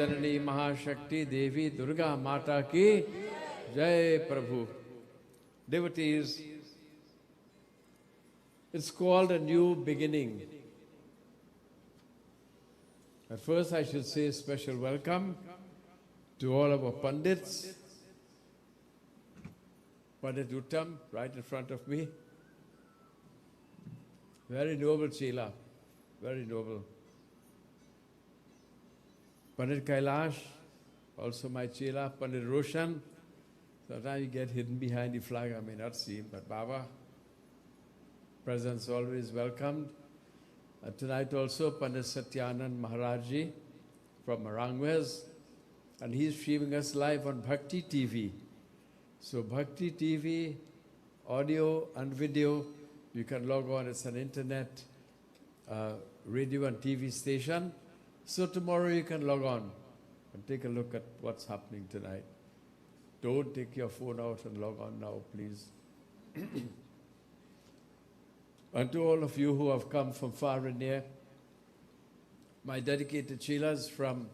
Janani Mahashakti Devi Durga Mata Ki Jai Prabhu. Devotees, it's called a new beginning. At first I should say special welcome to all our Pandits. Pandit Uttam, right in front of me. Very noble Chela, very noble. Pandit Kailash, also my Chela. Pandit Roshan, sometimes you get hidden behind the flag, I may not see him, but Baba, presence always welcomed. And tonight also Pandit Satyanand Maharajji from Marangwes, and he's streaming us live on Bhakti TV. So Bhakti TV, audio and video, you can log on. It's an internet radio and TV station. So tomorrow you can log on and take a look at what's happening tonight. Don't take your phone out and log on now, please. And to all of you who have come from far and near, my dedicated chelas from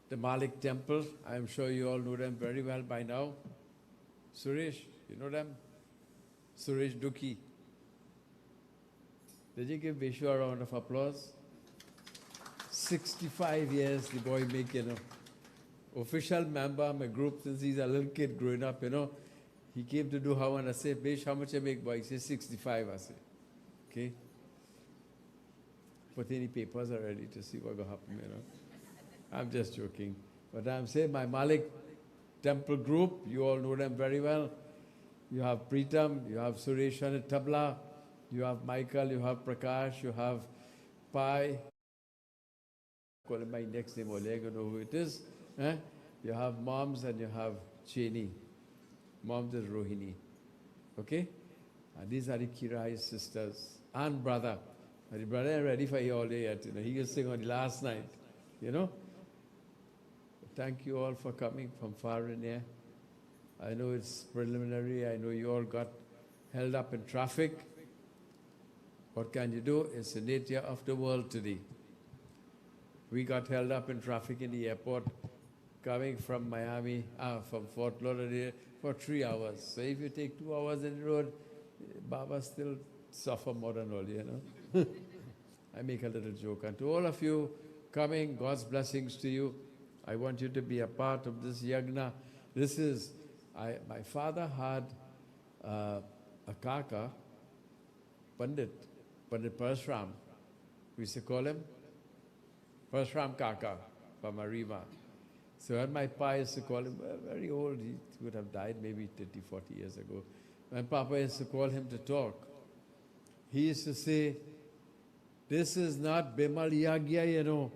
the Malik Temple, I am sure you all know them very well by now. Suresh, you know them? Suresh Dukhi. Did you give Vishu a round of applause? 65 years the boy make, official member of my group since he's a little kid growing up, He came to do how, and I said, Bish, how much I make, boy? He said, 65, I said. Okay? Put any papers are ready to see what will happen, I'm just joking. But I'm saying my Malik Temple group, you all know them very well. You have Pritam, you have Suresh and Tabla, you have Michael, you have Prakash, you have Pai. Call him my next name, Oleg, you know who it is. You have Moms and you have Cheni. Moms is Rohini. Okay? And these are the Kirai sisters and brother. And the brother is ready for you all day yet. He will sing on the last night. Thank you all for coming from far and near. I know it's preliminary. I know you all got held up in traffic. What can you do? It's the nature of the world today. We got held up in traffic in the airport coming from Miami, from Fort Lauderdale for 3 hours. So if you take 2 hours in the road, Baba still suffer more than all, I make a little joke. And to all of you coming, God's blessings to you. I want you to be a part of this yagna. This is, my father had a kaka, Pandit Parashram. We used to call him Parashram Kaka from Arima. So when my pa used to call him, very old, he would have died maybe 30, 40 years ago. When Papa used to call him to talk, he used to say, this is not Bimal Yagya,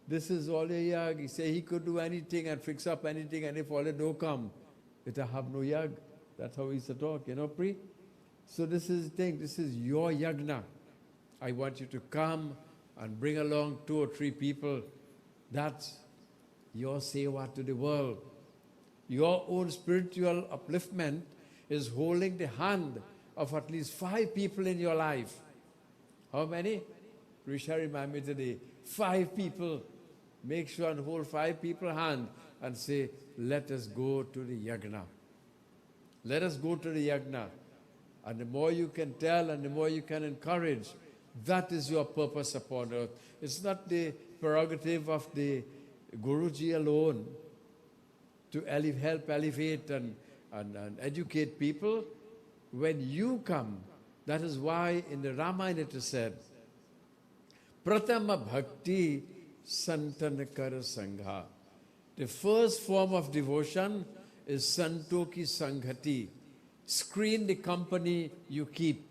This is all a yag. He said he could do anything and fix up anything, and if all it don't come, it'll have no yag. That's how he used to talk, Pri? So this is the thing, this is your yagna. I want you to come and bring along 2 or 3 people. That's your seva to the world. Your own spiritual upliftment is holding the hand of at least 5 people in your life. How many? Risha remind me today. 5 people. Make sure and hold 5 people's hand and say, let us go to the yagna. Let us go to the yagna. And the more you can tell and the more you can encourage, that is your purpose upon earth. It's not the prerogative of the Guruji alone to help elevate and educate people. When you come, that is why in the Ramayana it is said, Pratama Bhakti Santanakara Sangha. The first form of devotion is Santoki Sanghati. Screen the company you keep.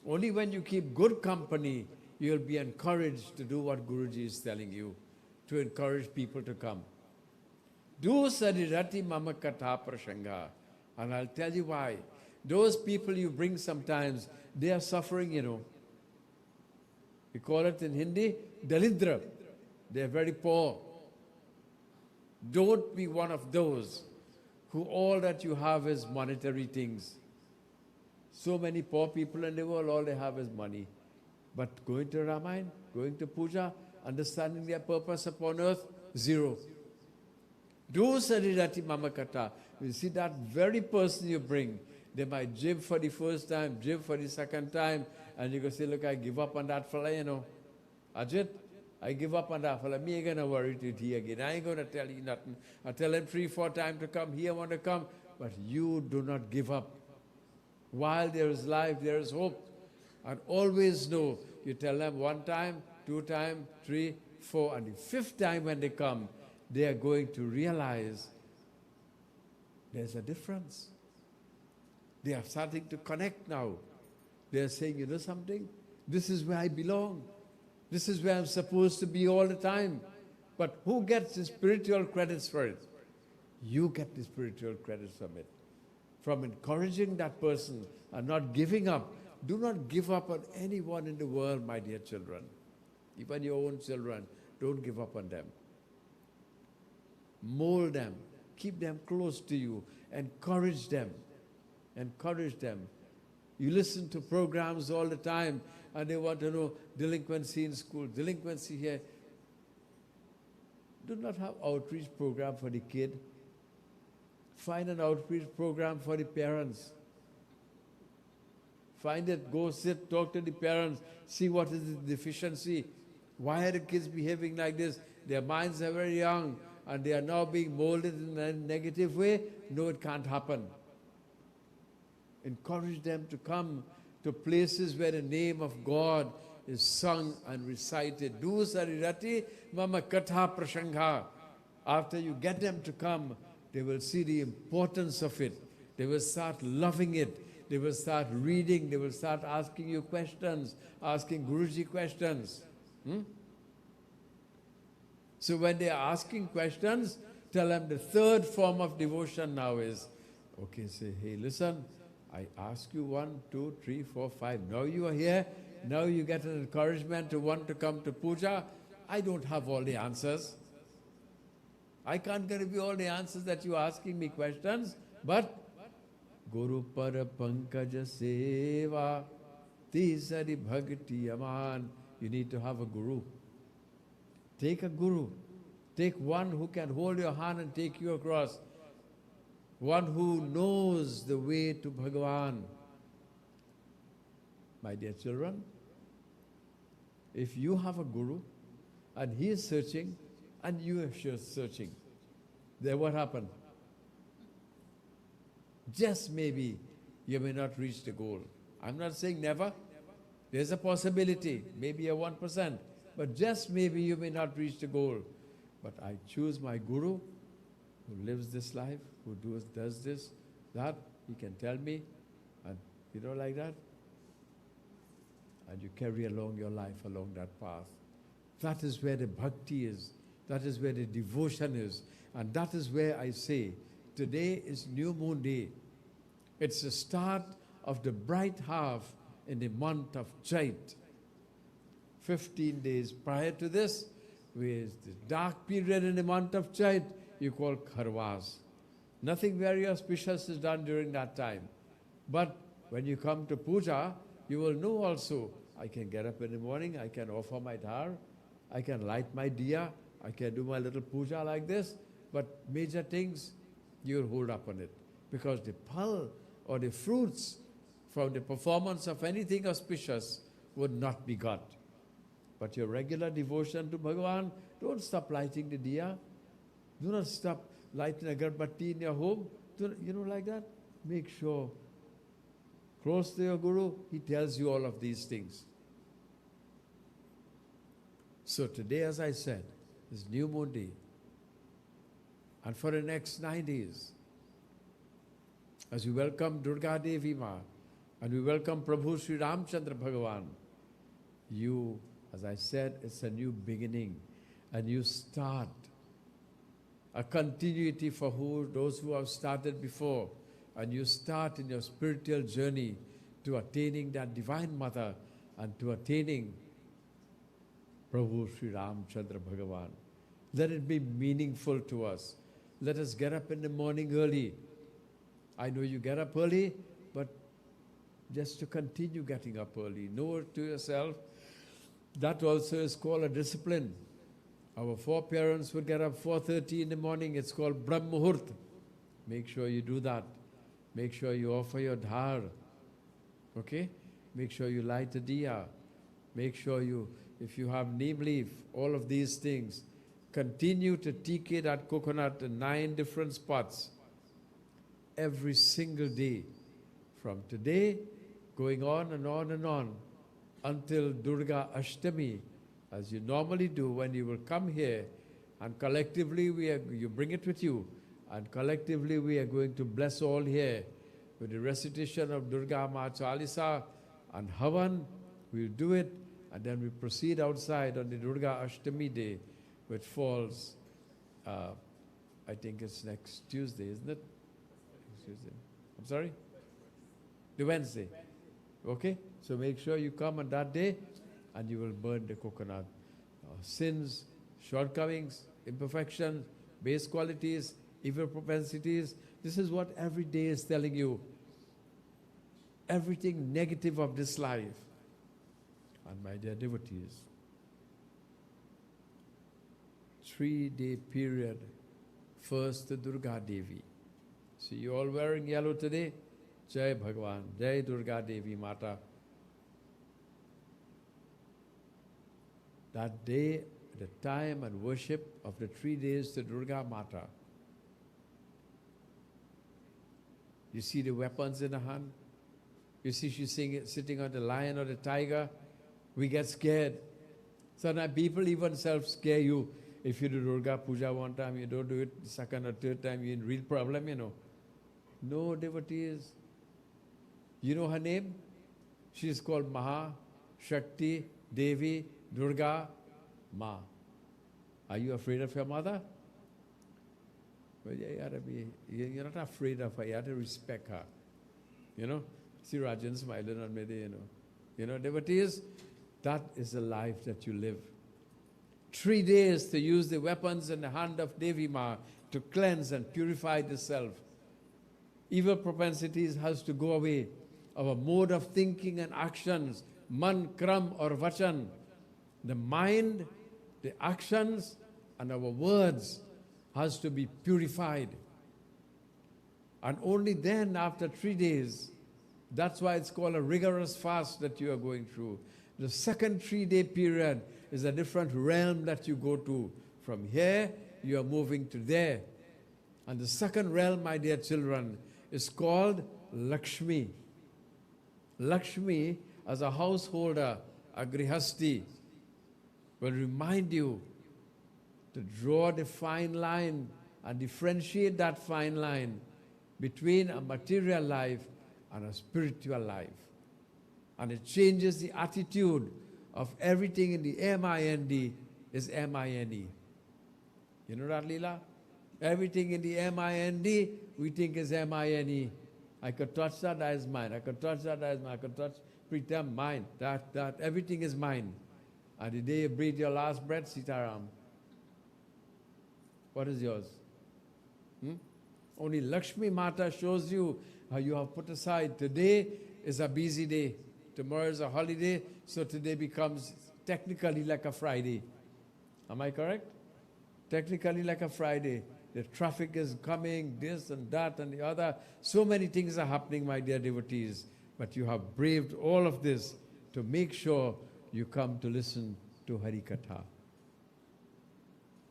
Only when you keep good company, you will be encouraged to do what Guruji is telling you, to encourage people to come. Do sarirati mama katha prasanga. And I'll tell you why. Those people you bring sometimes, they are suffering, We call it in Hindi, Dalidra. They are very poor. Don't be one of those who all that you have is monetary things. So many poor people in the world, all they have is money. But going to Ramayana, going to Puja, understanding their purpose upon earth, 0. Do sarirati mama kata. You see that very person you bring, they might jib for the first time, jib for the second time, and you go say, look, I give up on that fella, you know. Ajit, I give up on that fella. Me ain't gonna worry to he again. I ain't gonna tell you nothing. I tell him 3-4 times to come. He want to come, but you do not give up. While there is life, there is hope. And always know, you tell them 1 time, 2 times, 3, 4, and the 5th time when they come, they are going to realize there's a difference. They are starting to connect now. They are saying, you know something? This is where I belong. This is where I'm supposed to be all the time. But who gets the spiritual credits for it? You get the spiritual credits from it. From encouraging that person and not giving up. Do not give up on anyone in the world, my dear children. Even your own children, don't give up on them. Mold them. Keep them close to you. Encourage them. Encourage them. You listen to programs all the time and they want to know delinquency in school, delinquency here. Do not have outreach program for the kid. Find an outreach program for the parents. Find it, go sit, talk to the parents, see what is the deficiency. Why are the kids behaving like this? Their minds are very young and they are now being molded in a negative way. No, it can't happen. Encourage them to come to places where the name of God is sung and recited. Do sarirati mama katha prasangha. After you get them to come, they will see the importance of it. They will start loving it. They will start reading. They will start asking you questions, asking Guruji questions. So when they are asking questions, tell them the 3rd form of devotion now is, okay, say, hey, listen, I ask you 1, 2, 3, 4, 5. Now you are here. Now you get an encouragement to want to come to puja. I don't have all the answers. I can't give you all the answers that you are asking me questions. But Guru Para Pankaja Seva Tisari Bhakti Amar. You need to have a guru. Take a guru. Take one who can hold your hand and take you across. One who knows the way to Bhagavan. My dear children, if you have a guru and he is searching and you are searching, then what happened? Just maybe you may not reach the goal. I'm not saying never. There's a possibility, maybe a 1%, but just maybe you may not reach the goal. But I choose my guru who lives this life, who does this, that. He can tell me, and you know, like that. And you carry along your life along that path. That is where the bhakti is. That is where the devotion is. And that is where I say, today is New Moon Day. It's the start of the bright half in the month of Chait. 15 days prior to this, with the dark period in the month of Chait, you call Kharwas. Nothing very auspicious is done during that time. But when you come to puja, you will know also, I can get up in the morning, I can offer my dhar, I can light my diya, I can do my little puja like this, but major things, you'll hold up on it. Because the phal or the fruits from the performance of anything auspicious would not be got. But your regular devotion to Bhagavan, don't stop lighting the diya. Do not stop lighting a garbatti in your home. You know, like that. Make sure, close to your Guru, he tells you all of these things. So today, as I said, is New Moon Day. And for the next 9 days, as we welcome Durga Devi Ma, and we welcome Prabhu Sri Ramchandra Bhagavan, you, as I said, it's a new beginning, a new start, a continuity for those who have started before, and you start in your spiritual journey to attaining that Divine Mother and to attaining Prabhu Sri Ramchandra Bhagavan. Let it be meaningful to us. Let us get up in the morning early. I know you get up early, but just to continue getting up early. Know to yourself, that also is called a discipline. Our foreparents would get up 4:30 in the morning. It's called Brahm Muhurt. Make sure you do that. Make sure you offer your dhar. Okay? Make sure you light a diya. Make sure you, if you have neem leaf, all of these things, continue to TK that coconut in 9 different spots every single day. From today, going on and on and on until Durga Ashtami, as you normally do when you will come here, and collectively you bring it with you, and collectively we are going to bless all here with the recitation of Durga Ma Chalisa and Havan. We'll do it, and then we proceed outside on the Durga Ashtami day, which falls, I think it's next Tuesday, isn't it? Tuesday. I'm sorry? The Wednesday. Okay? So make sure you come on that day and you will burn the coconut. Sins, shortcomings, imperfections, base qualities, evil propensities. This is what every day is telling you. Everything negative of this life. And my dear devotees, 3-day period, first to Durga Devi. See you all wearing yellow today? Jai Bhagwan, Jai Durga Devi Mata. That day, the time and worship of the 3 days to Durga Mata. You see the weapons in the hand? You see she's sitting on the lion or the tiger? We get scared. Sometimes people even self-scare you. If you do Durga Puja one time, you don't do it the second or third time, you're in real problem, you know. No, devotees. You know her name? She is called Maha, Shakti, Devi, Durga, Ma. Are you afraid of your mother? Well, you're not afraid of her, you have to respect her. You know? See Rajan smiling on me there, you know. You know, devotees, that is the life that you live. 3 days to use the weapons in the hand of Devi Ma to cleanse and purify the self. Evil propensities has to go away. Our mode of thinking and actions, man, kram or vachan, the mind, the actions, and our words has to be purified. And only then, after 3 days, that's why it's called a rigorous fast that you are going through. The second 3-day period is a different realm that you go to. From here, you are moving to there. And the second realm, my dear children, is called Lakshmi. Lakshmi, as a householder, a grihasti, will remind you to draw the fine line and differentiate that fine line between a material life and a spiritual life. And it changes the attitude of everything in the M-I-N-D is M-I-N-E. You know that, Leela? Everything in the M-I-N-D we think is M-I-N-E. I could touch that, that is mine. I could touch that, that is mine. I could touch, pretend mine. That, everything is mine. And the day you breathe your last breath, Sitaram, what is yours? Only Lakshmi Mata shows you how you have put aside. Today is a busy day. Tomorrow is a holiday, so today becomes technically like a Friday. Am I correct? Technically like a Friday. The traffic is coming, this and that and the other. So many things are happening, my dear devotees. But you have braved all of this to make sure you come to listen to Harikatha.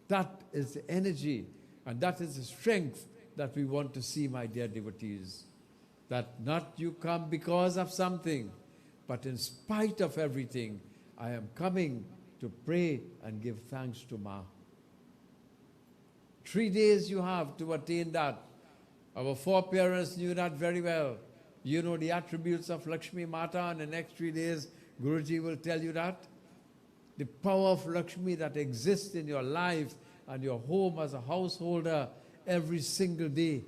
That is the energy and that is the strength that we want to see, my dear devotees. That not you come because of something, but in spite of everything, I am coming to pray and give thanks to Ma. 3 days you have to attain that. Our foreparents knew that very well. You know the attributes of Lakshmi Mata, and the next 3 days, Guruji will tell you that. The power of Lakshmi that exists in your life and your home as a householder every single day.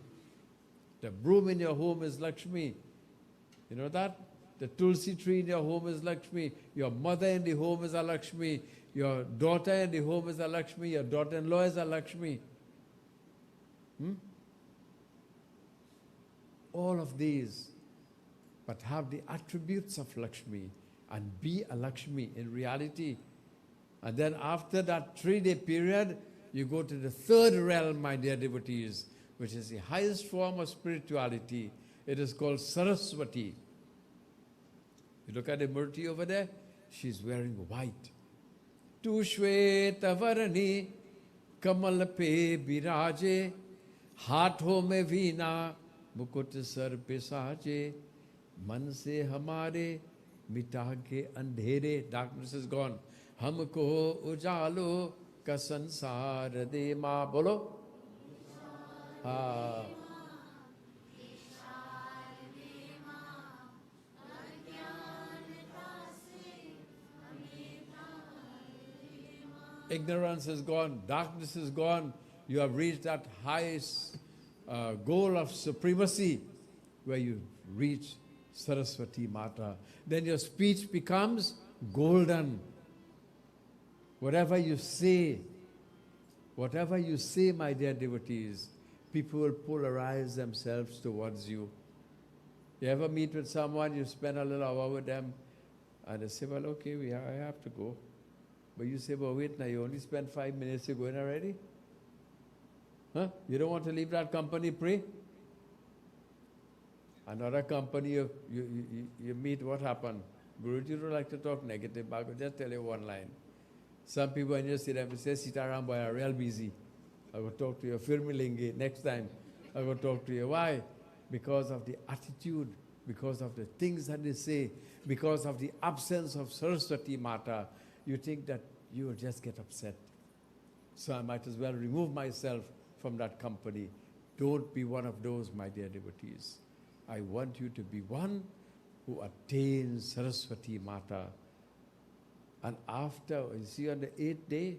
The broom in your home is Lakshmi. You know that? The tulsi tree in your home is Lakshmi. Your mother in the home is a Lakshmi. Your daughter in the home is a Lakshmi. Your daughter-in-law is a Lakshmi. All of these, but have the attributes of Lakshmi and be a Lakshmi in reality. And then after that 3-day period, you go to the third realm, my dear devotees, which is the highest form of spirituality. It is called Saraswati. You look at the Murti over there, she's wearing white. Tu shweta varani kamal pe biraje, haathon mein veena mukut sar pe saje, man se hamare mita ke andhere. Darkness is gone. Humko ujalo ka sansar de ma. Bolo. Ha. Ignorance is gone, darkness is gone. You have reached that highest goal of supremacy where you reach Saraswati Mata. Then your speech becomes golden. Whatever you say, my dear devotees, people will polarize themselves towards you. You ever meet with someone, you spend a little hour with them, and they say, well, okay, I have to go. But you say, well, wait, now you only spent 5 minutes, you're going already? Huh? You don't want to leave that company, pray? Another company you meet, what happened? Guruji don't like to talk negative, but I'll just tell you one line. Some people, when you see them, say, Sitaram, boy, are real busy. I will talk to you. Firmilingi, next time I will talk to you. Why? Because of the attitude, because of the things that they say, because of the absence of Saraswati Mata. You think that you will just get upset. So I might as well remove myself from that company. Don't be one of those, my dear devotees. I want you to be one who attains Saraswati Mata. And after, you see, on the 8th day,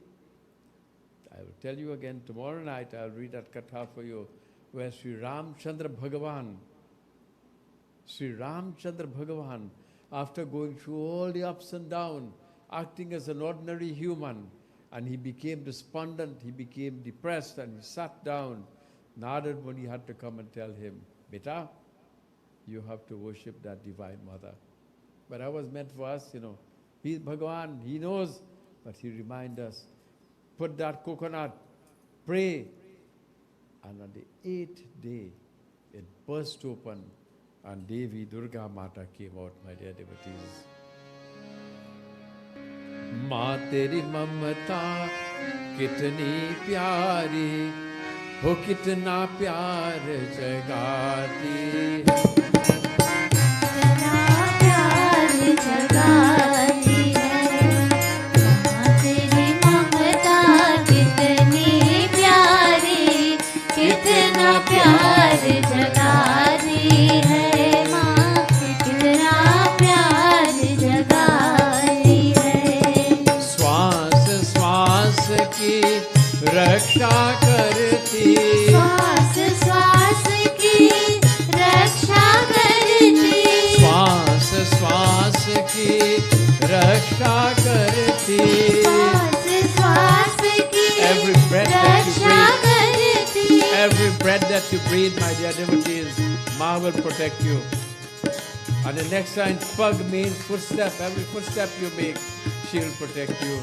I will tell you again tomorrow night, I will read that katha for you, where Sri Ramchandra Bhagavan, after going through all the ups and downs, acting as an ordinary human, and he became despondent, he became depressed, and he sat down. Narad Muni had to come and tell him, Beta, you have to worship that Divine Mother. But that was meant for us, He's Bhagavan, he knows, but he reminds us, put that coconut, pray. And on the 8th day, it burst open, and Devi Durga Mata came out, my dear devotees. माँ तेरी ममता कितनी प्यारी हो, कितना प्यार जगाती है, कितना प्यार जगाती है। माँ तेरी ममता कितनी प्यारी, कितना प्यार जगाती है। माँ कितना प्यार जगाती है। श्वास श्वास की रक्षा करती, श्वास श्वास की रक्षा करती, श्वास श्वास की रक्षा करती, श्वास श्वास की every breath that you Raksha breathe, करती, every breath that you breathe, my dear devotees, Ma will protect you. And the next time, pug means footstep. Every footstep you make, she will protect you.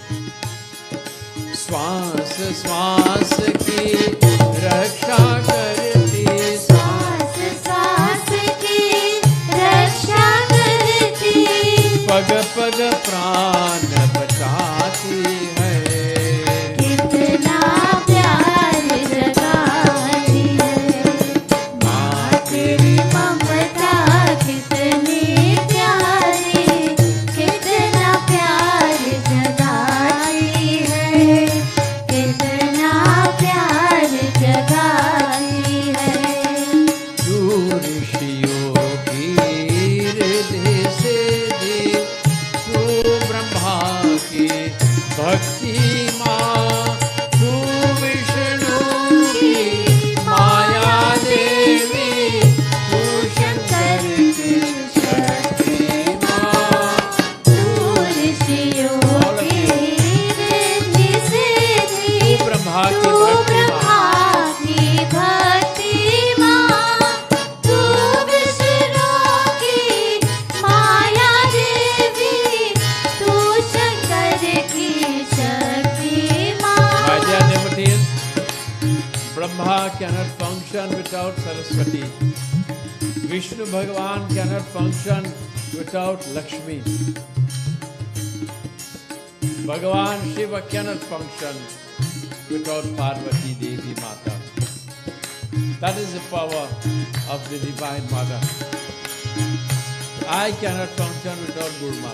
श्वास श्वास की रक्षा करती, श्वास श्वास की रक्षा करती, पग पग प्राण बचाती है। कितना प्यार जगाती है। माँ तेरी ममता कितनी प्यारी, कितना प्यार जगाती है, कितना प्यार जगाती है। तू ऋषियों की हृदय से दी, तू ब्रह्मा की भक्ति माँ, तू विष्णु की माया देवी, तू शंकर की शक्ति माँ, तू ऋषियों की रिद्धि सिद्धि, तू ब्रह्मा की तू भक्ति माँ, ब्रह्मा की भक्ति माँ, तू विष्णु की माया देवी, तू शंकर की शक्ति Brahma cannot function without Saraswati. Vishnu Bhagavan cannot function without Lakshmi. Bhagavan Shiva cannot function without Parvati Devi Mata. That is the power of the Divine Mother. I cannot function without Gurma.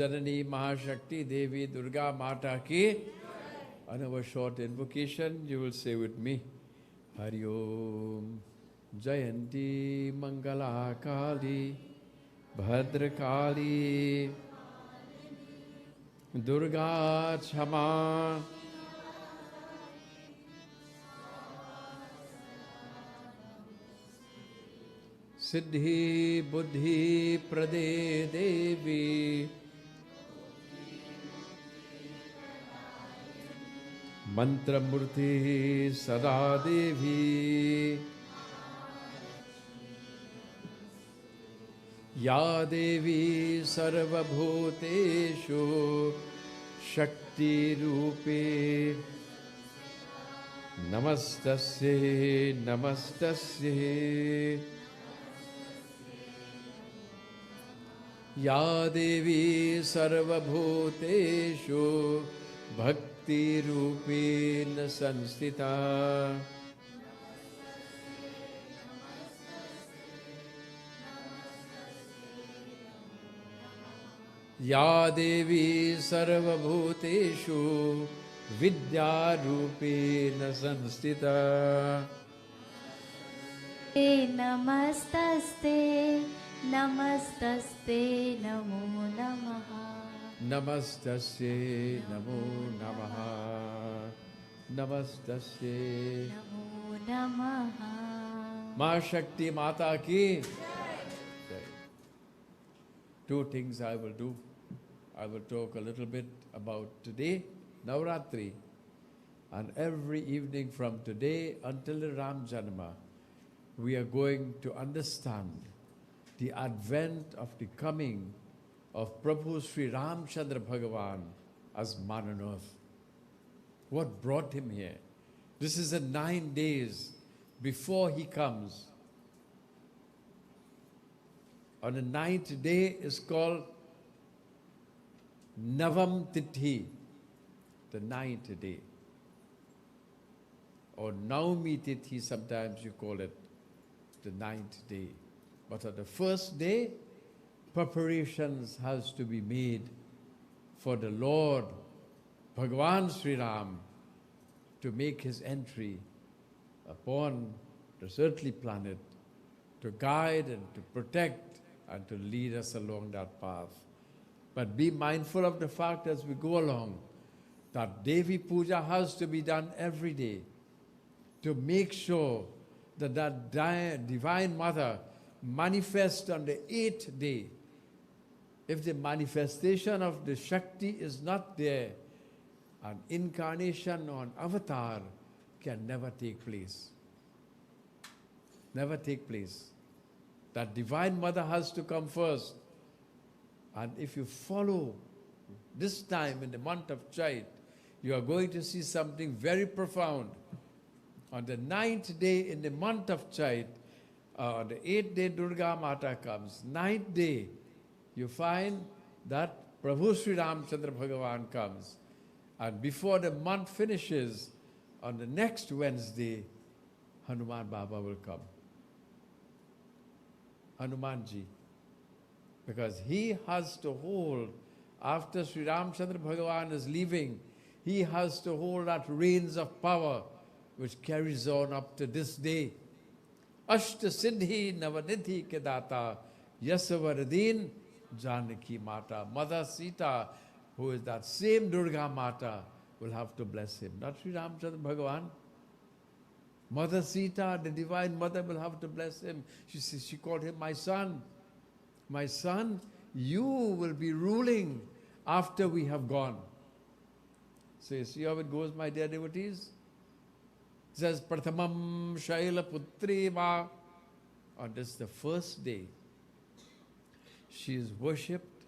Janani Mahashakti Devi Durga Mata ki. Another short invocation, you will say with me. Hari Om Jayanti Mangala Kali Bhadra Kali Durga Chama Siddhi Buddhi Prade Devi Mantra Murti Sada Devi Ya Devi Sarva Bhuteshu Shakti Rupe Namastasye Namastasye Ya Devi Sarva Bhuteshu Bhakti Rupena Sanstita Ya Devi Sarva Bhuteshu Vidya Rupena Sanstita Namastaste Namastaste Namo Namaha Namastasye Namo Namaha Namastasye Namo Namaha Ma Shakti Mata ki. Two things I will do. I will talk a little bit about today, Navratri, and every evening from today until the Ram Janma, we are going to understand the advent of the coming of Prabhu Sri Ramchandra Bhagavan as man on earth. What brought him here? This is the 9 days before he comes. On the 9th day is called Navam Tithi, the 9th day. Or Naumi Tithi, sometimes you call it. the 9th day. But on the first day, preparations has to be made for the Lord, Bhagavan Sri Ram, to make his entry upon this earthly planet, to guide and to protect and to lead us along that path. But be mindful of the fact as we go along that Devi Puja has to be done every day to make sure that that Divine Mother manifests on the 8th day. If the manifestation of the Shakti is not there, an incarnation or an avatar can never take place. Never take place. That Divine Mother has to come first. And if you follow this time in the month of Chait, you are going to see something very profound. On the 9th day in the month of Chait, on the 8th day Durga Mata comes. 9th day, you find that Prabhu Sri Ramchandra Bhagavan comes. And before the month finishes, on the next Wednesday, Hanuman Baba will come. Hanumanji. Because he has to hold, after Sri Ramchandra Bhagavan is leaving, he has to hold that reins of power which carries on up to this day. Ashta Siddhi Navanidhi Kedata Yasavaradin Janaki Mata. Mother Sita, who is that same Durga Mata, will have to bless him. Not Sri Ramchandra Bhagavan. Mother Sita, the Divine Mother, will have to bless him. She called him my son. My son, you will be ruling after we have gone. So you see how it goes, my dear devotees? It says, Prathamam Shaila Putri Ma. On this, the first day, she is worshipped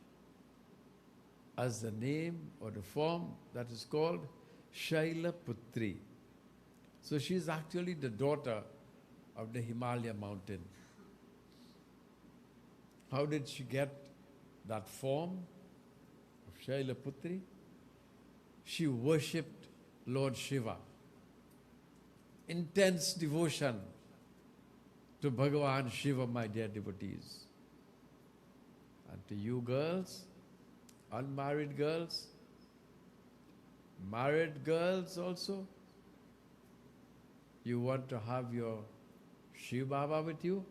as the name or the form that is called Shaila Putri. So she is actually the daughter of the Himalaya mountain. How did she get that form of Shaila Putri? She worshipped Lord Shiva. Intense devotion to Bhagavan Shiva, my dear devotees. And to you girls, unmarried girls, married girls also, you want to have your Shiva Baba with you?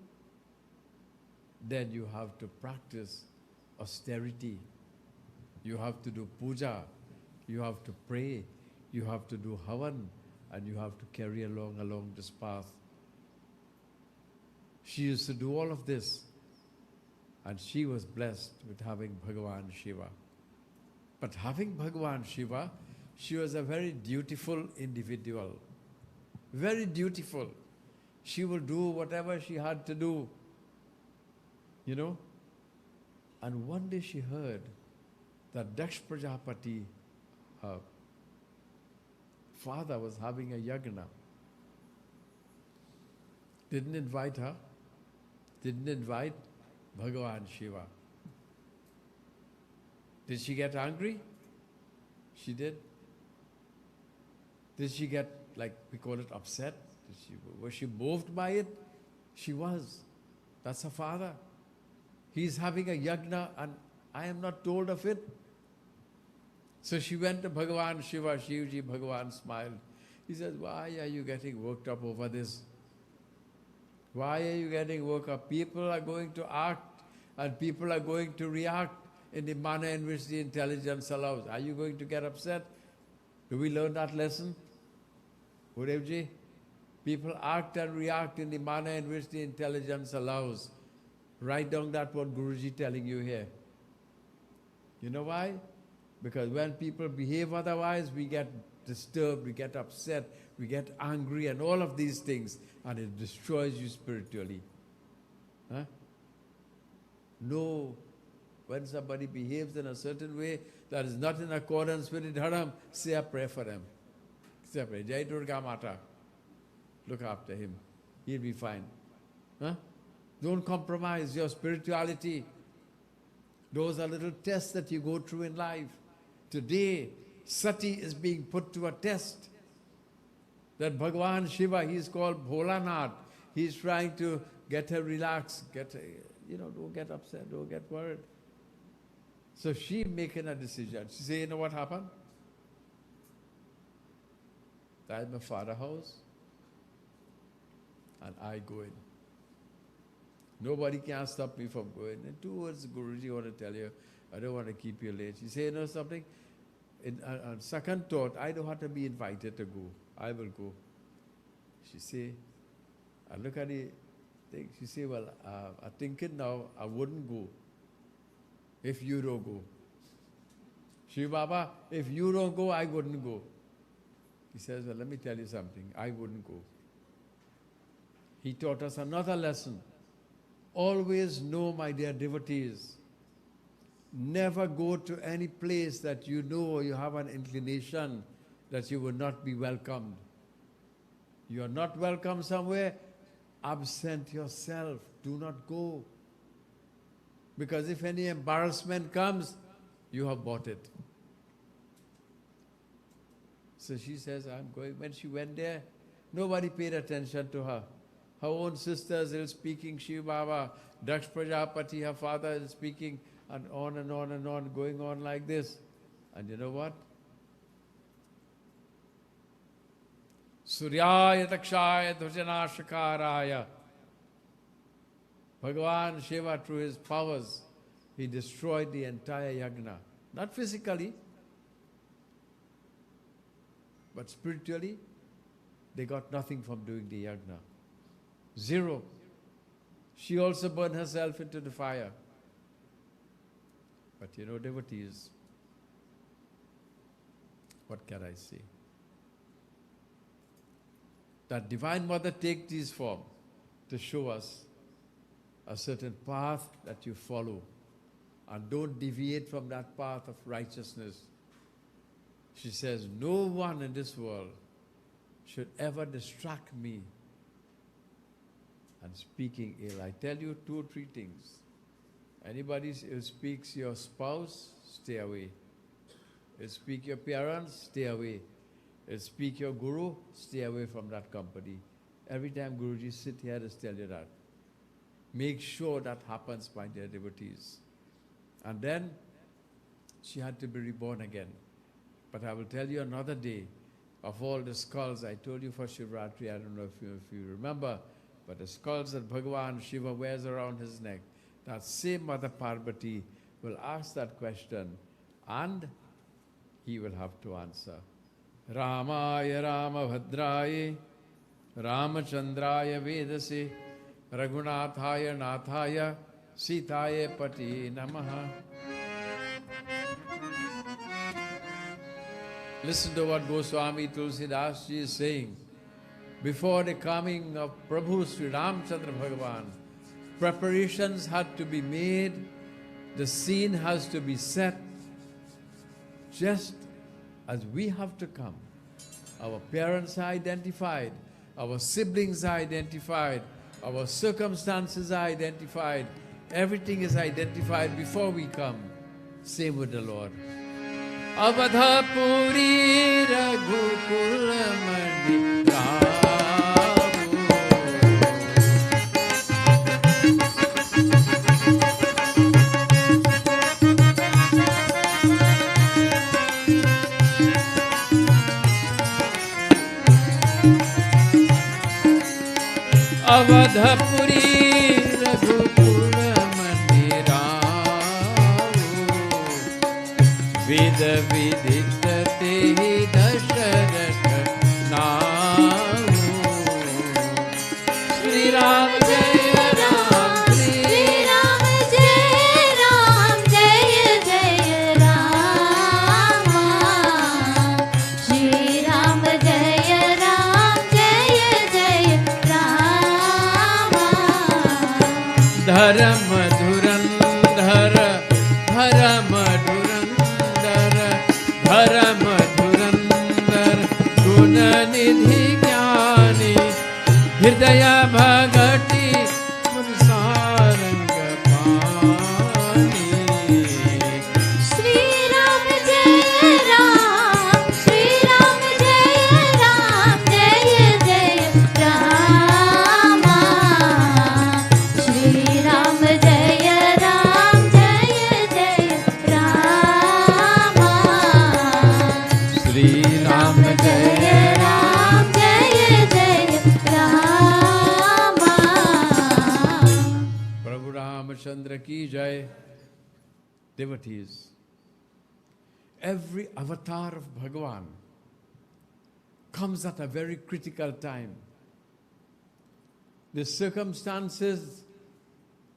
Then you have to practice austerity. You have to do puja. You have to pray. You have to do havan. And you have to carry along this path. She used to do all of this. And she was blessed with having Bhagavan Shiva. But having Bhagavan Shiva, she was a very dutiful individual. Very dutiful. She will do whatever she had to do. You know? And one day she heard that Daksh Prajapati, her father, was having a yagna. Didn't invite her. Didn't invite Bhagavan Shiva. Did she get angry? She did. Did she get, like we call it, upset? Was she moved by it? She was. That's her father. He's having a yagna and I am not told of it. So she went to Bhagavan Shiva, Shivji. Bhagavan smiled. He says, why are you getting worked up over this? Why are you getting worked up? People are going to act and people are going to react in the manner in which the intelligence allows. Are you going to get upset? Do we learn that lesson? Gurudevji? People act and react in the manner in which the intelligence allows. Write down that what Guruji telling you here. You know why? Because when people behave otherwise, we get disturbed, we get upset, we get angry and all of these things, and it destroys you spiritually. Huh? No, when somebody behaves in a certain way that is not in accordance with the dharam, say a prayer for them. Say a prayer. Jai Durga Mata. Look after him. He'll be fine. Huh? Don't compromise your spirituality. Those are little tests that you go through in life. Today, Sati is being put to a test. That Bhagavan Shiva, he is called Bholanath. He's trying to get her relaxed, don't get upset, don't get worried. So she making a decision. She say, you know what happened? That's my father's house, and I go in. Nobody can stop me from going. In 2 words, Guruji, I want to tell you, I don't want to keep you late. She say, you know something? On second thought, I don't have to be invited to go. I will go. She say, I look at the thing. She say, well, I'm thinking now I wouldn't go if you don't go. She, Baba, if you don't go, I wouldn't go. He says, well, let me tell you something. I wouldn't go. He taught us another lesson. Always know, my dear devotees, never go to any place that you know you have an inclination that you will not be welcomed. You are not welcome somewhere, absent yourself. Do not go. Because if any embarrassment comes, you have bought it. So she says, I'm going. When she went there, nobody paid attention to her. Her own sisters are speaking, Shiv Baba, Daksh Prajapati, her father is speaking, and on and on and on, going on like this. And you know what? Suryaya Dakshaya Dhrujanashakaraya. Bhagavan Shiva, through his powers, he destroyed the entire yagna. Not physically, but spiritually, they got nothing from doing the yagna. Zero. She also burned herself into the fire. But you know, devotees, what can I say? That Divine Mother takes this form to show us a certain path that you follow, and don't deviate from that path of righteousness. She says, no one in this world should ever distract me and speaking ill. I tell you 2 or 3 things. Anybody who speaks your spouse, stay away. You speak your parents, stay away. You speak your guru, stay away from that company. Every time Guruji sit here to tell you that. Make sure that happens, my dear devotees. And then she had to be reborn again. But I will tell you another day of all the skulls. I told you for Shivratri, I don't know if you remember, but the skulls that Bhagavan Shiva wears around his neck, that same Mother Parvati will ask that question, and he will have to answer. Ramaya Ramabhadraya Ramachandraya Vedase Raghunathaya Nathaya Sitaya Pati Namaha. Listen to what Goswami Tulsidas Ji is saying. Before the coming of Prabhu Sri Ramchandra Bhagavan, preparations had to be made, the scene has to be set, just as we have to come. Our parents are identified, our siblings are identified, our circumstances are identified, everything is identified before we come. Same with the Lord. Avadhapuri Raghukula Mandir. Avadhapuri Raghukula Mandiravu Vida Viditate Dasharatha Navu Sri Ram Jaya Ram Sri Ram Jaya Ram Jaya Jaya Rama Sri Ram Jaya Ram Jaya Jaya Rama Dharam Dhurandhar Dharam Dharam Dhurandhar Guna Nidhi Jnani Hridaya Bhagati Saranga Pani Sri Ram Jaya Ram Sri Ram Jaya Ram Jaya Jaya Rama Ramachandra ki jai. Devotees, every avatar of Bhagavan comes at a very critical time. The circumstances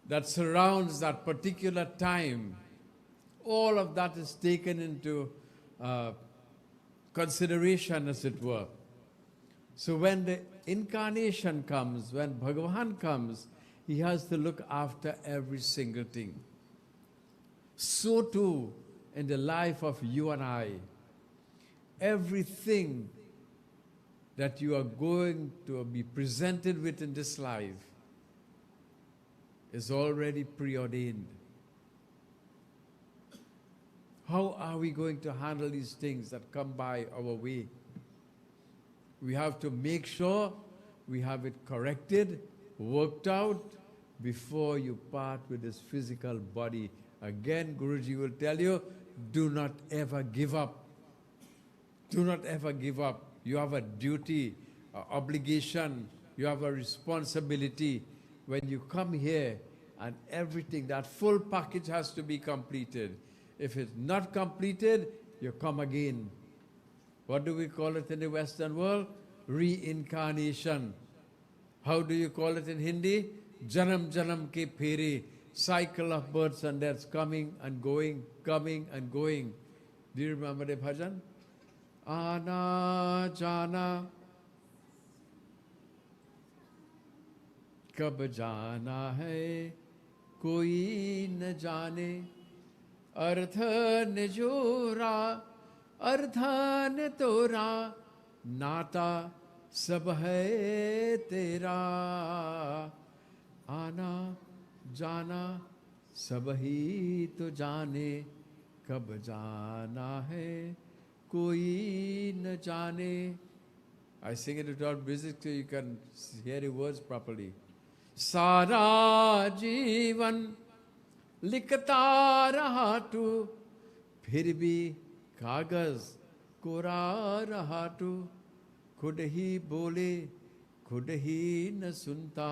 that surrounds that particular time, all of that is taken into consideration, as it were. So when the incarnation comes, when Bhagavan comes, he has to look after every single thing. So too in the life of you and I, everything that you are going to be presented with in this life is already preordained. How are we going to handle these things that come by our way? We have to make sure we have it corrected, worked out, before you part with this physical body. Again, Guruji will tell you, do not ever give up. Do not ever give up. You have a duty, an obligation, you have a responsibility. When you come here, and everything, that full package has to be completed. If it's not completed, you come again. What do we call it in the Western world? Reincarnation. How do you call it in Hindi? Janam janam ke pheri. Cycle of births and deaths, coming and going, coming and going. Do you remember the bhajan? Ana jana kab jana hai koi न जाने अर्थ न जोरा अर्थ न तोरा नाता सब है तेरा आना जाना सब ही तो जाने कब जाना है कोई न जाने. I sing it without music so you can hear the words properly. सारा जीवन लिखता रहा तू फिर भी कागज कोरा रहा तू खुद ही बोले खुद ही न सुनता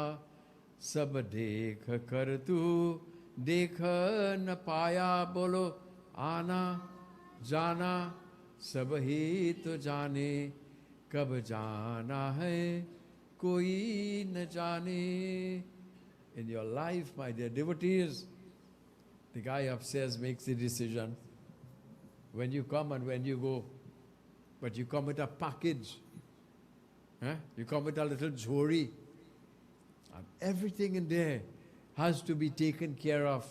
सब देख कर तू देख न पाया बोलो आना जाना सब ही तो जाने कब जाना है कोई न जाने. In your life, my dear devotees, the guy upstairs makes the decision when you come and when you go. But you come with a package. You come with a little jewelry. And everything in there has to be taken care of.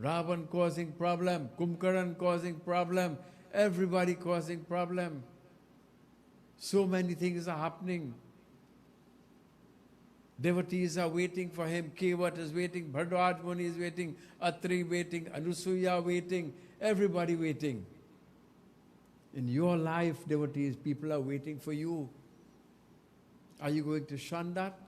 Ravan causing problem, Kumbhakaran causing problem, everybody causing problem. So many things are happening. Devotees are waiting for him. Kevat is waiting. Bhardwaj Muni is waiting. Atri waiting. Anusuya waiting. Everybody waiting. In your life, devotees, people are waiting for you. Are you going to shun that?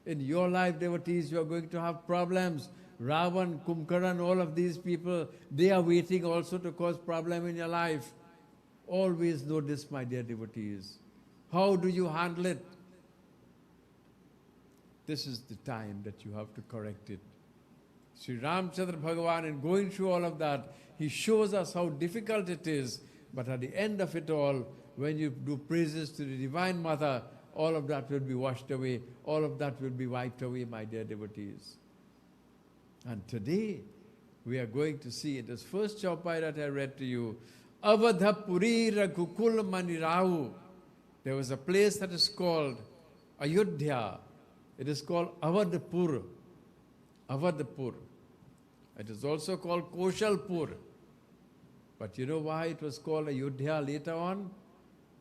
In your life, devotees, you are going to have problems. Ravan, Kumbhakaran, all of these people, they are waiting also to cause problem in your life. Always know this, my dear devotees. How do you handle it? This is the time that you have to correct it. Sri Ramchandra Bhagavan, in going through all of that, he shows us how difficult it is. But at the end of it all, when you do praises to the Divine Mother, all of that will be washed away. All of that will be wiped away, my dear devotees. And today, we are going to see in this first chaupai that I read to you, Avadhapuri Raghukul Manirahu. There was a place that is called Ayodhya. It is called Avadhpur. Avadhpur. It is also called Koshalpur. But you know why it was called Ayodhya later on?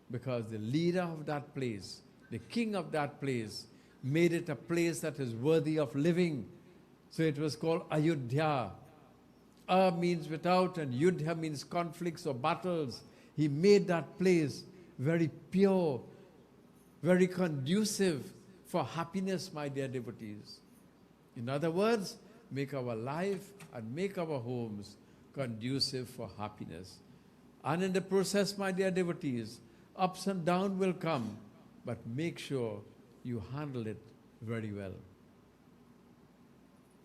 Because the leader of that place, the king of that place, made it a place that is worthy of living. So it was called Ayodhya. A means without and Yudhya means conflicts or battles. He made that place very pure, very conducive for happiness, my dear devotees. In other words, make our life and make our homes conducive for happiness. And in the process, my dear devotees, ups and downs will come, but make sure you handle it very well.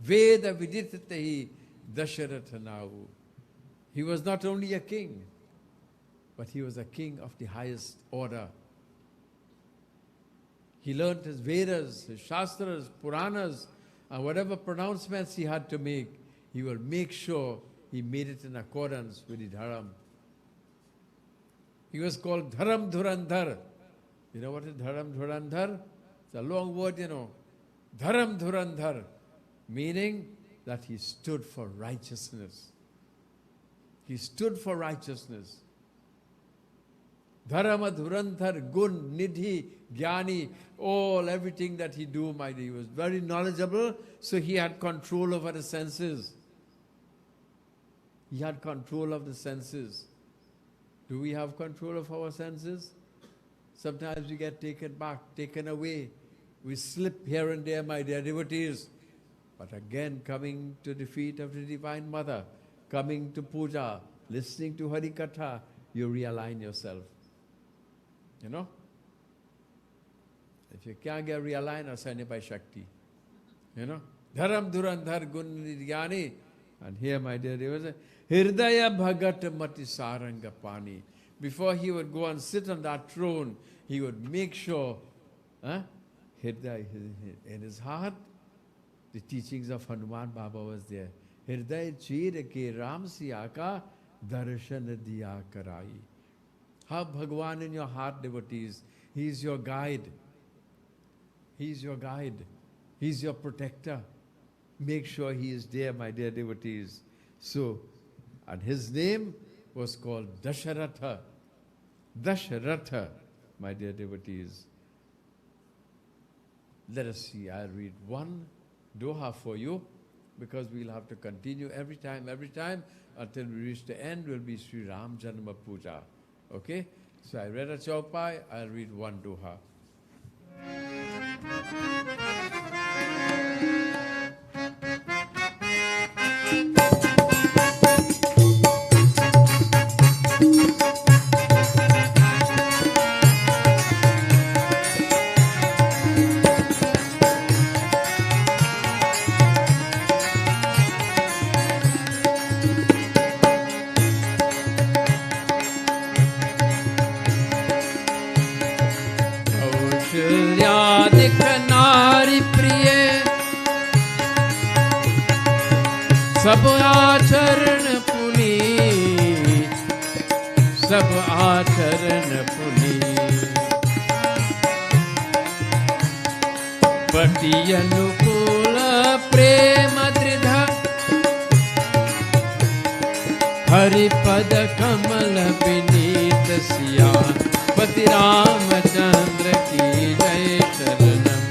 Veda viditahi Dasharatha Nahu. He was not only a king, but he was a king of the highest order. He learned his Vedas, his Shastras, Puranas, and whatever pronouncements he had to make, he will make sure he made it in accordance with the Dharam. He was called Dharam Dhurandhar. You know what is Dharam Dhurandhar? It's a long word, you know. Dharam Dhurandhar, meaning that he stood for righteousness. He stood for righteousness. Dharma Dhurandhar, Gun, Nidhi, Jnani, everything that he do, my dear. He was very knowledgeable, so he had control over the senses. He had control of the senses. Do we have control of our senses? Sometimes we get taken back, taken away. We slip here and there, my dear devotees. But again, coming to the feet of the Divine Mother, coming to puja, listening to Hari Katha, you realign yourself. You know? If you can't get realigned, assign it by Shakti. You know? Dharam Dhurandhar Gun Nidhyani. And here, my dear devotees, Hirdaya Bhagat Mati Saranga Pani. Before he would go and sit on that throne, he would make sure, Hirdaya, in his heart, the teachings of Hanuman Baba was there. Hirdaya Chir ke Ram Siyaka Darshan Diya Karai. Have Bhagwan in your heart, devotees. He is your guide. He is your guide. He is your protector. Make sure he is there, my dear devotees. So, and his name was called Dasharatha. Dasharatha, my dear devotees. Let us see, I'll read one doha for you, because we'll have to continue every time, until we reach the end will be Sri Ram Janma Puja. Okay? So I read a chaupai, I'll read one doha. सब आचरण पुनीत, सब आचरण पुनीत, पति अनुकूल प्रेम दृढ़, हरिपद कमल विनीत सिया, पति रामचंद्र की जय शरणम,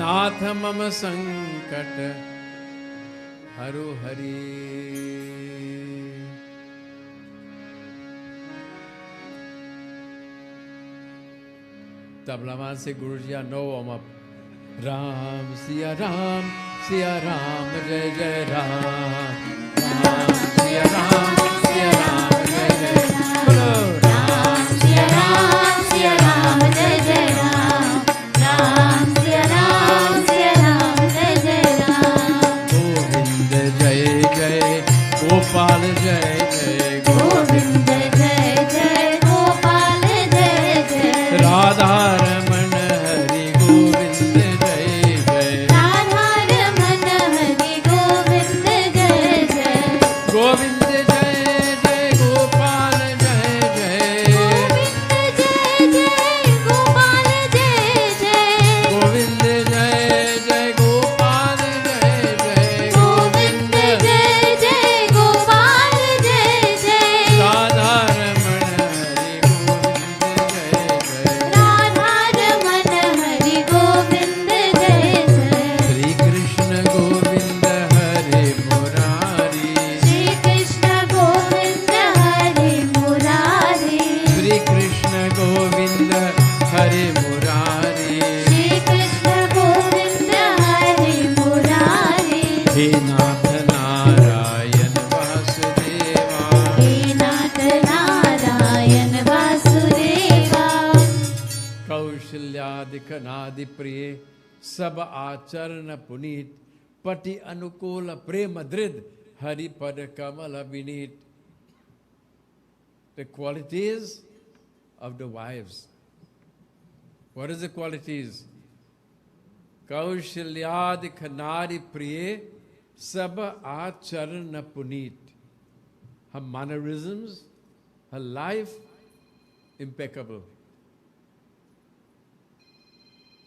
नाथ मम संकट हरो हरि। तबला से गुरु जी नो ओम अप। राम सिया राम जय जय राम, राम सिया राम जय जय, बोलो राम सिया राम जय जय राम, राम सिया राम जय जय राम। गोविंद जय जय गोपाल जय जय, गोविंद जय जय गोपाल जय जय, राधा रमण हरि गोविंद जय जय, राधा रमण हरि गोविंद जय जय, गोविंद जय जय गोपाल जय जय, गोविंद जय जय गोपाल जय जय, गोविंद जय जय गोपाल जय जय, गोविंद जय जय गोपाल जय जय, राधा रमण हरि गोविंद जय जय, राधा रमण हरि गोविंद जय जय, श्री कृष्ण गोविंद हरे मुरारी, श्री कृष्ण गोविंद हरि मुरारी, श्री कृष्ण गोविंद हरे मुरारी, श्री कृष्ण गोविंद हरि मुरारी, हे नाथ नारायण वासुदेवा, हे नाथ नारायण वासुदेवा, कौशल्यादिक नादि प्रिय, सब आचरण Puneet, Pati Anukula Premadrid Hari Pada Kamala Vinit. The qualities of the wives. What is the qualities? Kaushalyad Khanari Priye Saba Acharana Punit. Her mannerisms, her life, impeccable.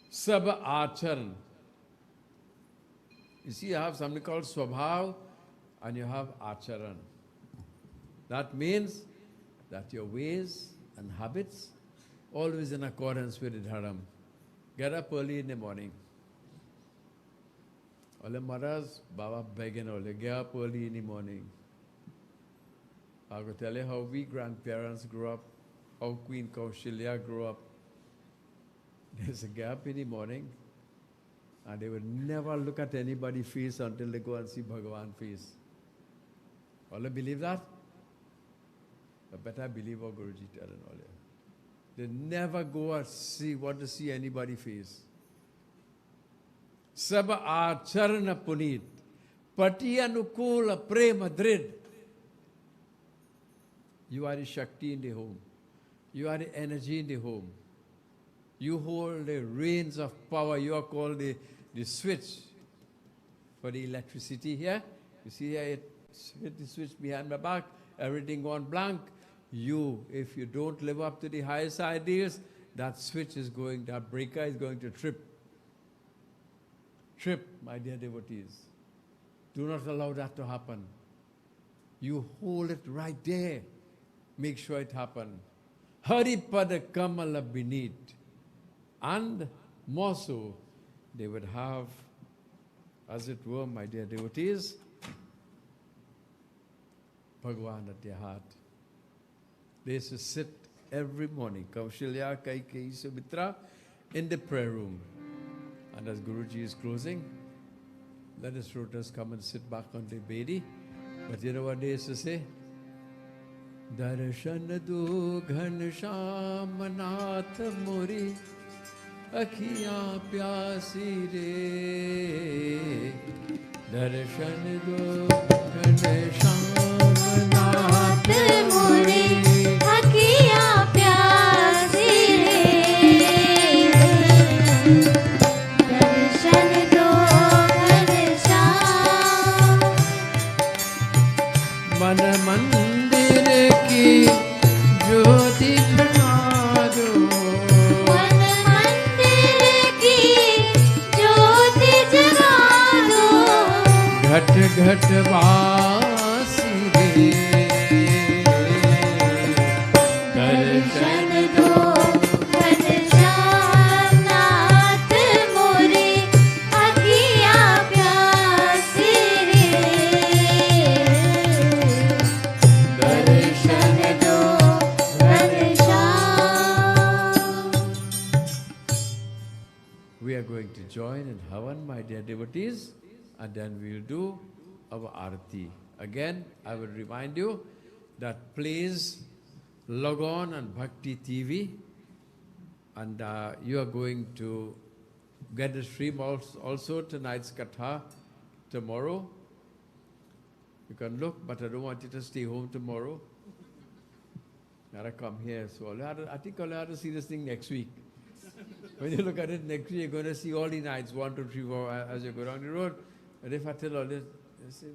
Saba Acharan. You see, you have something called Swabhav and you have Acharan. That means that your ways and habits always in accordance with the Dharam. Get up early in the morning. Ole Maharaj, Baba begging Ole, get up early in the morning. I will tell you how we grandparents grew up, how Queen Kaushalya grew up. There's a gap in the morning, and they would never look at anybody's face until they go and see Bhagavan's face. All believe that? But better believe what Guruji telling all you. They never go and want to see anybody's face. Saba acharana punit, pati anukula prema drid. You are the Shakti in the home. You are the energy in the home. You hold the reins of power. You are called the switch for the electricity here. You see here, it hit the switch behind my back. Everything gone blank. You, if you don't live up to the highest ideals, that switch is going, that breaker is going to trip. Trip, my dear devotees. Do not allow that to happen. You hold it right there. Make sure it happens. Haripada Kamala Binit. And more so, they would have, as it were, my dear devotees, Bhagavan at their heart. They used to sit every morning, Kaushalya, Kaikeyi, Sumitra, in the prayer room. And as Guruji is closing, let his rotors come and sit back on the bedi. But you know what they used to say? Darshan do ghan sham nath mori akhiyan pyasi re. Darshan do ghan sham nath mori akhiyan pyasi re. Darshan do ghan sham man mandir ki Joyoti jala do. मन मंदिर की ज्योति जगा दो. घट घट वासी रे. दर्शन दो घनश्याम नाथ मोरे अखियाँ प्यासी रे. दर्शन दो Ghanshyam. We are going to join in Havan, my dear devotees, and then we will do our Arati. Again, I will remind you that please log on Bhakti TV, and you are going to get the stream also tonight's Katha tomorrow. You can look, but I don't want you to stay home tomorrow. You gotta come here. So I think I'll have to see this thing next week. When you look at it next week, you're going to see all the nights, 1, 2, 3, 4, as you go down the road. And if I tell all this, you say,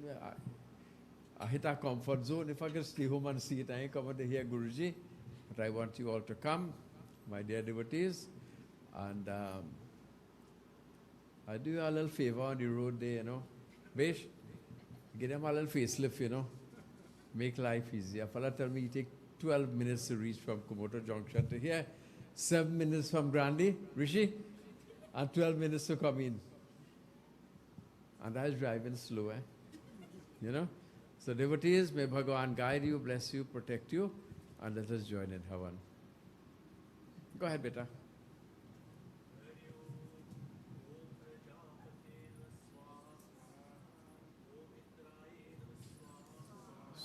I hit a comfort zone. If I can stay home and see it, I ain't coming to hear Guruji. But I want you all to come, my dear devotees. And I do you a little favor on the road there, you know. Besh, give them a little facelift, you know. Make life easier. Fella tell me you take 12 minutes to reach from Kumoto Junction to here. 7 minutes from Grandi, Rishi, and 12 minutes to come in. And I was driving slow, you know. So devotees, may Bhagavan guide you, bless you, protect you, and let us join in Havan. Go ahead, beta.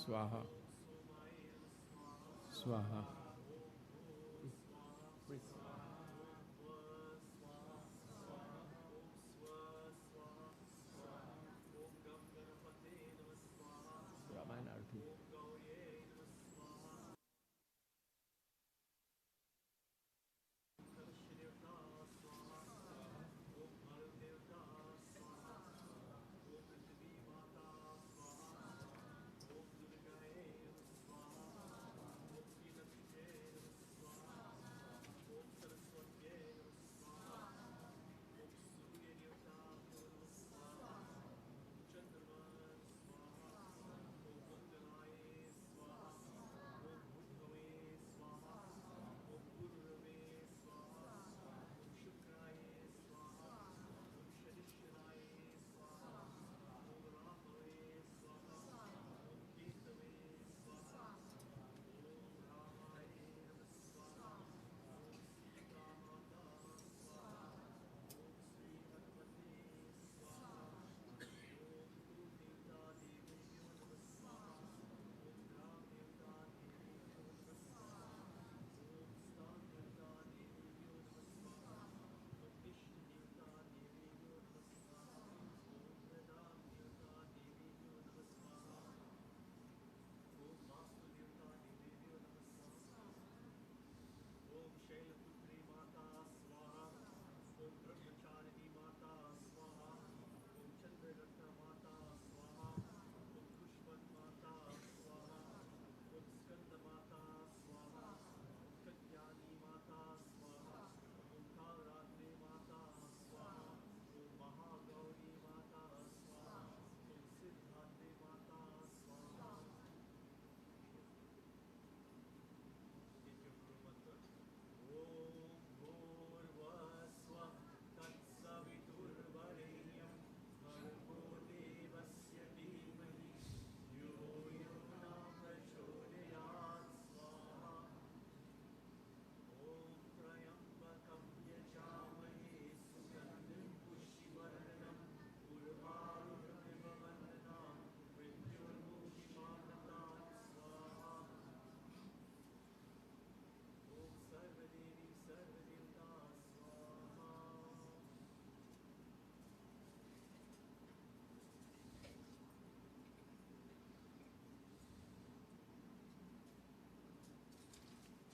Swaha. Swaha.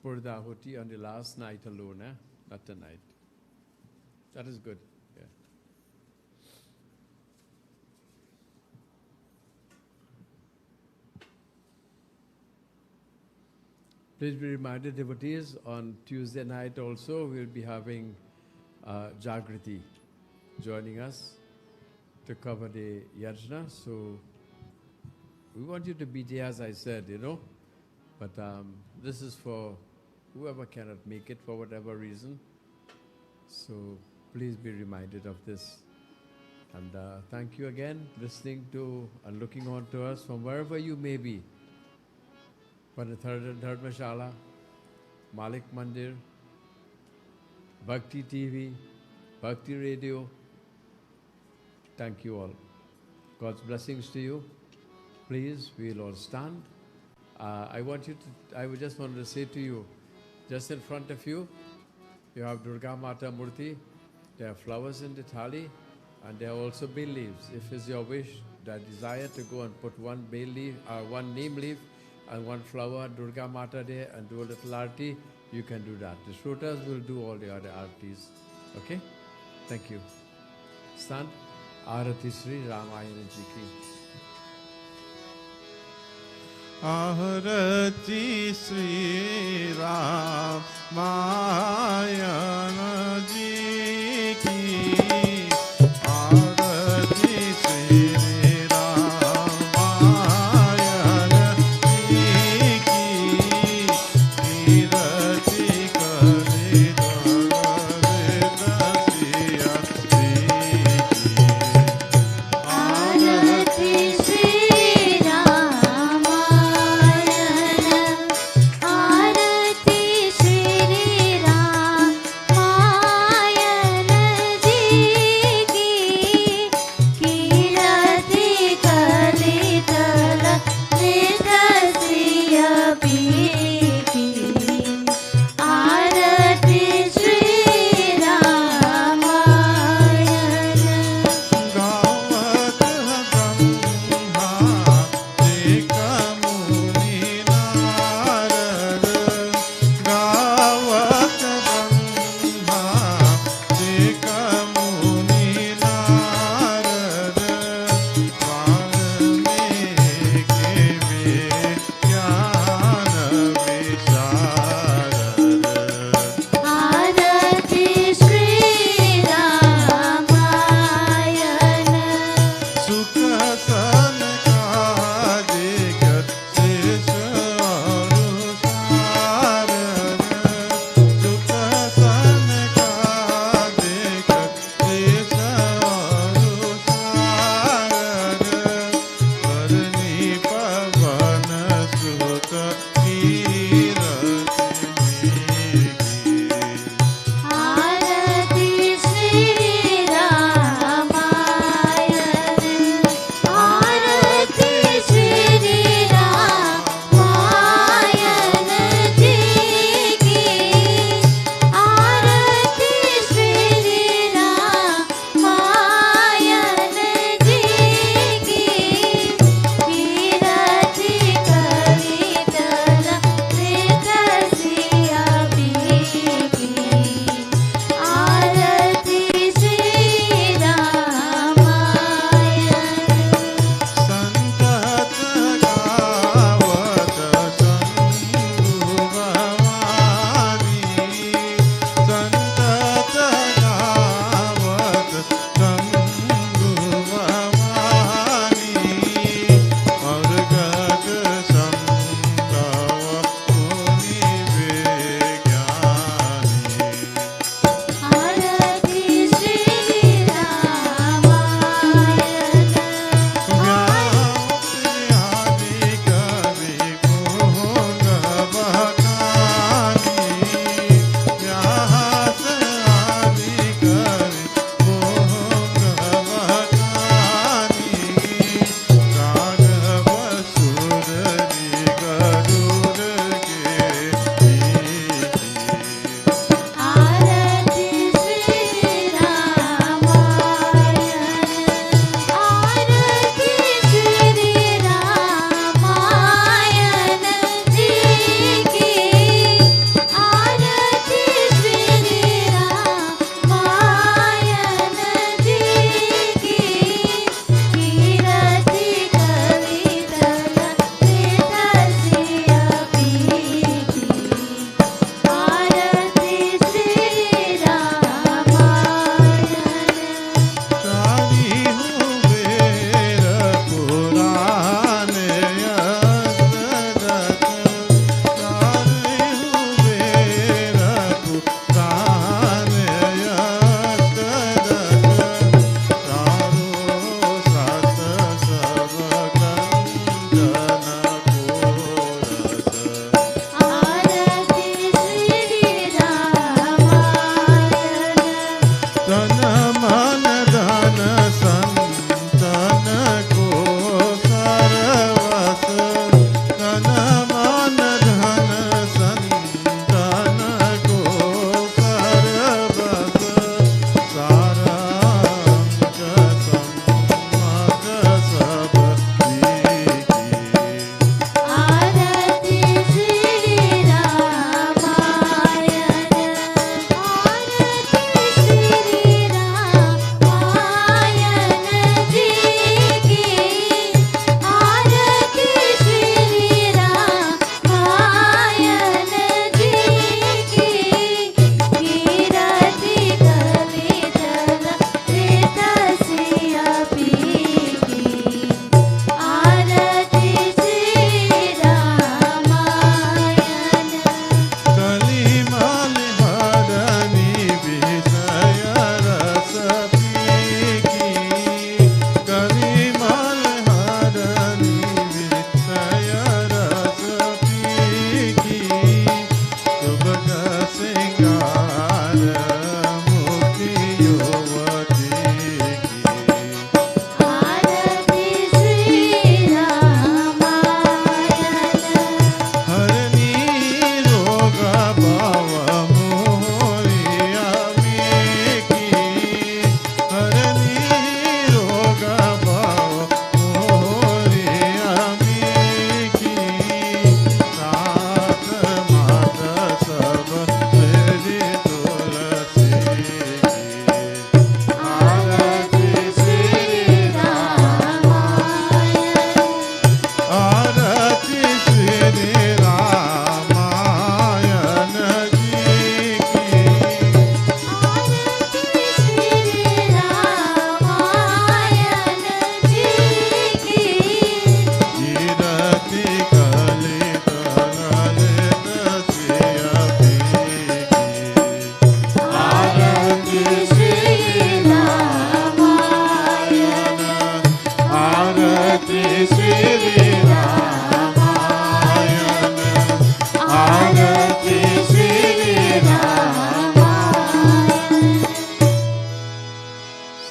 pour the ahuti on the last night alone, not tonight. That is good. Yeah. Please be reminded, devotees, on Tuesday night also we'll be having Jagriti joining us to cover the yajna. So we want you to be there, as I said, but this is for whoever cannot make it for whatever reason. So please be reminded of this. And thank you again, listening to and looking on to us from wherever you may be. For the Dharmashala, Malik Mandir, Bhakti TV, Bhakti Radio. Thank you all. God's blessings to you. Please, we'll all stand. I would just want to say to you, just in front of you, you have Durga Mata Murti. There are flowers in the thali, and there are also bay leaves. If it's your wish, that desire to go and put one bay leaf, one neem leaf, and one flower Durga Mata there and do a little arti, you can do that. The Shrotas will do all the other artis. Okay? Thank you. Stand. Arati Sri Ramayana Ji ki. Arati Sri Ramayana Ji ki. Arati Sri Rama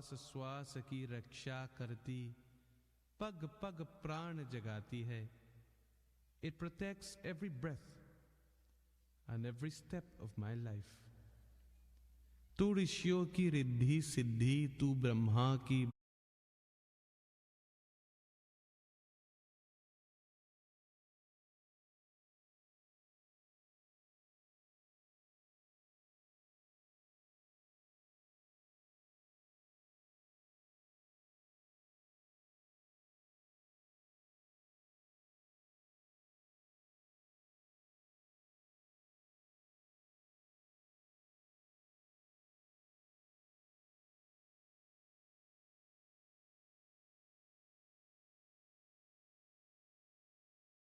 श्वास श्वास की रक्षा करती, पग पग प्राण जगाती है. It protects every breath and every step of my life. तू ऋषियों की रिद्धि सिद्धि, तू ब्रह्मा की